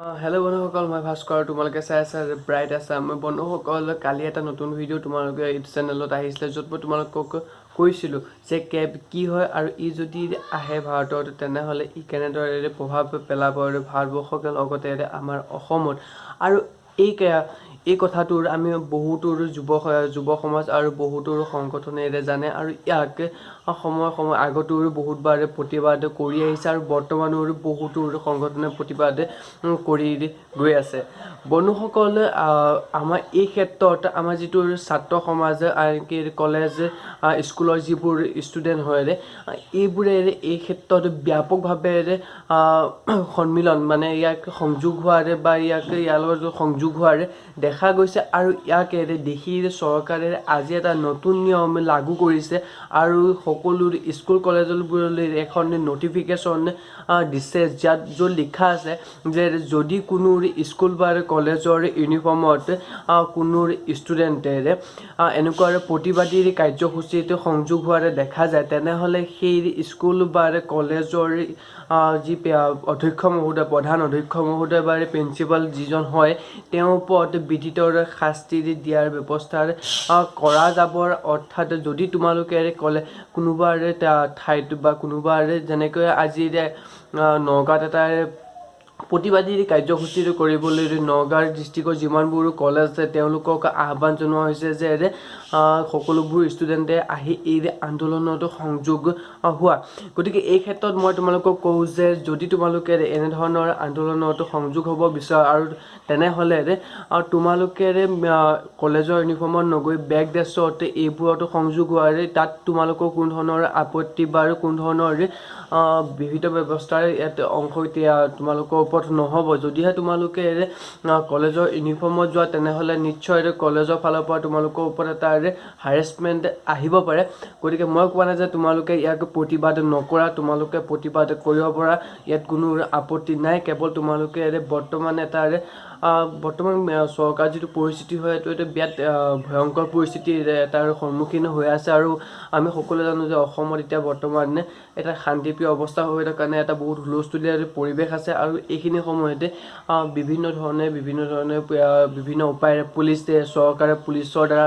Hello' বন্ধুসকল, মই ভাস্কৰ। তোমালোকে চাই আছা ব্ৰাইট আছাম। বন্ধুসকল, কালি এটা নতুন ভিডিঅ' তোমালোকে এইটো চেনেলত আহিছিলে, য'ত মই তোমালোকক কৈছিলোঁ যে কেব কি হয় আৰু ই যদি আহে ভাৰতত, তেনেহ'লে ই কেনেদৰে প্ৰভাৱ পেলাব আৰু ভাৰতবৰ্ষৰ লগতে আমাৰ অসমত। আৰু এই কথাটোৰ আমি বহুতোৰ যুৱ সমাজ আৰু বহুতোৰ সংগঠনে জানে, আৰু ইয়াক সময় আগতো বহুতবাৰ প্ৰতিবাদ কৰি আহিছে, আৰু বৰ্তমানৰ বহুতো সংগঠনে প্ৰতিবাদ কৰি গৈ আছে। বন্ধুসকল, আমাৰ এই ক্ষেত্ৰত আমাৰ যিটো ছাত্ৰ সমাজ, আনকি কলেজ স্কুলৰ যিবোৰ ষ্টুডেণ্ট হয়, এইবোৰে এই ক্ষেত্ৰত ব্যাপকভাৱে সন্মিলন, মানে ইয়াক সংযোগ হোৱাৰে বা ইয়াৰ লগত সংযোগ হোৱাৰে দেখা গৈছে। আৰু ইয়াকে দেখি চৰকাৰে আজি এটা নতুন নিয়ম লাগু কৰিছে, আৰু সকলো স্কুল কলেজবোৰলৈ এখন নটিফিকেশ্যন দিছে, য'ত লিখা আছে যে যদি কোনো স্কুল বা কলেজৰ ইউনিফৰ্মত কোনো ষ্টুডেণ্টে এনেকুৱা প্ৰতিবাদী কাৰ্যসূচীত সংযোগ হোৱা দেখা যায়, তেনেহ'লে সেই স্কুল বা কলেজৰ যি অধ্যক্ষ মহোদয়, প্ৰধান অধ্যক্ষ মহোদয় বা প্ৰিন্সিপাল যিজন হয়, তেওঁৰ ওপৰত বিধিত শাস্তি দিয়াৰ ব্যৱস্থা কৰা যাব। অৰ্থাৎ যদি তোমালোকে কোনোবা ঠাইত বা কোনোবা যেনেকৈ আজি নগাঁৱত এটা প্ৰতিবাদী কাৰ্যসূচী কৰিবলৈ নগাঁও ডিষ্ট্ৰিক্টৰ যিমানবোৰ কলেজ আছে তেওঁলোকক আহ্বান জনোৱা হৈছে যে সকলোবোৰ ষ্টুডেণ্টে আহি এই আন্দোলনত সংযোগ হোৱা। গতিকে এই ক্ষেত্ৰত মই তোমালোকক কওঁ যে যদি তোমালোকে এনেধৰণৰ আন্দোলনত সংযোগ হ'ব বিচৰা, আৰু তেনেহ'লে তোমালোকে কলেজৰ ইউনিফৰ্মত নগৈ বেক ড্ৰেছত এইবোৰত সংযোগ হোৱাৰে তাত তোমালোকৰ কোনো ধৰণৰ আপত্তি বা কোনো ধৰণৰ বিহিত ব্যৱস্থাৰ ইয়াত অংশ তোমালোকৰ ওপৰত নহ'ব। যদিহে তোমালোকে কলেজৰ ইউনিফৰ্মত যোৱা, তেনেহ'লে নিশ্চয় কলেজৰ ফালৰ পৰা তোমালোকৰ ওপৰত এটা হাৰেছমেণ্ট আহিব পাৰে। গতিকে মই কোৱা নাই যে তোমালোকে ইয়াক প্ৰতিবাদ নকৰা, তোমালোকে প্ৰতিবাদ কৰিব পৰা, ইয়াত কোনো আপত্তি নাই। কেৱল তোমালোকে বৰ্তমান চৰকাৰ যিটো পৰিস্থিতি হয়, এইটো এটা বিৰাট ভয়ংকৰ পৰিস্থিতিৰ এটাৰ সন্মুখীন হৈ আছে। আৰু আমি সকলোৱে জানো যে অসমত এতিয়া বৰ্তমান এটা শান্তিপ্ৰিয় অৱস্থা হৈ থকাৰ কাৰণে এটা বহুত হুলস্থুলীয়া পৰিৱেশ আছে, আৰু এইখিনি সময়তে বিভিন্ন উপায়েৰে চৰকাৰে পুলিচৰ দ্বাৰা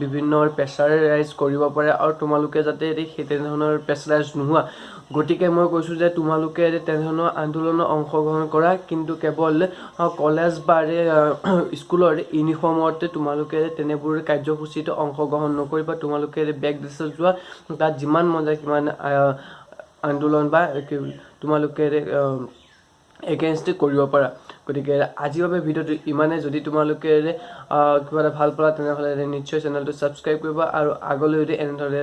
বিভিন্ন প্ৰেছাৰাইজ কৰিব পাৰে, আৰু তোমালোকে যাতে সেই তেনেধৰণৰ প্ৰেছাৰাইজ নোহোৱা। গতিকে মই কৈছোঁ যে তোমালোকে তেনেধৰণৰ আন্দোলনত অংশগ্ৰহণ কৰা, কিন্তু কেৱল কলেজ বা স্কুলৰ ইউনিফৰ্মত তোমালোকে তেনেবোৰ কাৰ্যসূচীত অংশগ্ৰহণ নকৰিবা। তোমালোকে বেক ড্ৰেছত যোৱা, তাত যিমান মন যায় সিমান আন্দোলন বা তোমালোকে এগেইনষ্ট কৰিব পাৰা। গতিকে আজিৰ বাবে ভিডিঅ'টো ইমানে। যদি তোমালোকে কিবা এটা ভাল পালা, তেনেহ'লে নিশ্চয় চেনেলটো ছাবস্ক্ৰাইব কৰিবা, আৰু আগলৈ এনেদৰে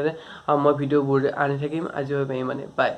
মই ভিডিঅ'বোৰ আনি থাকিম। আজিৰ বাবে ইমানে, বাই।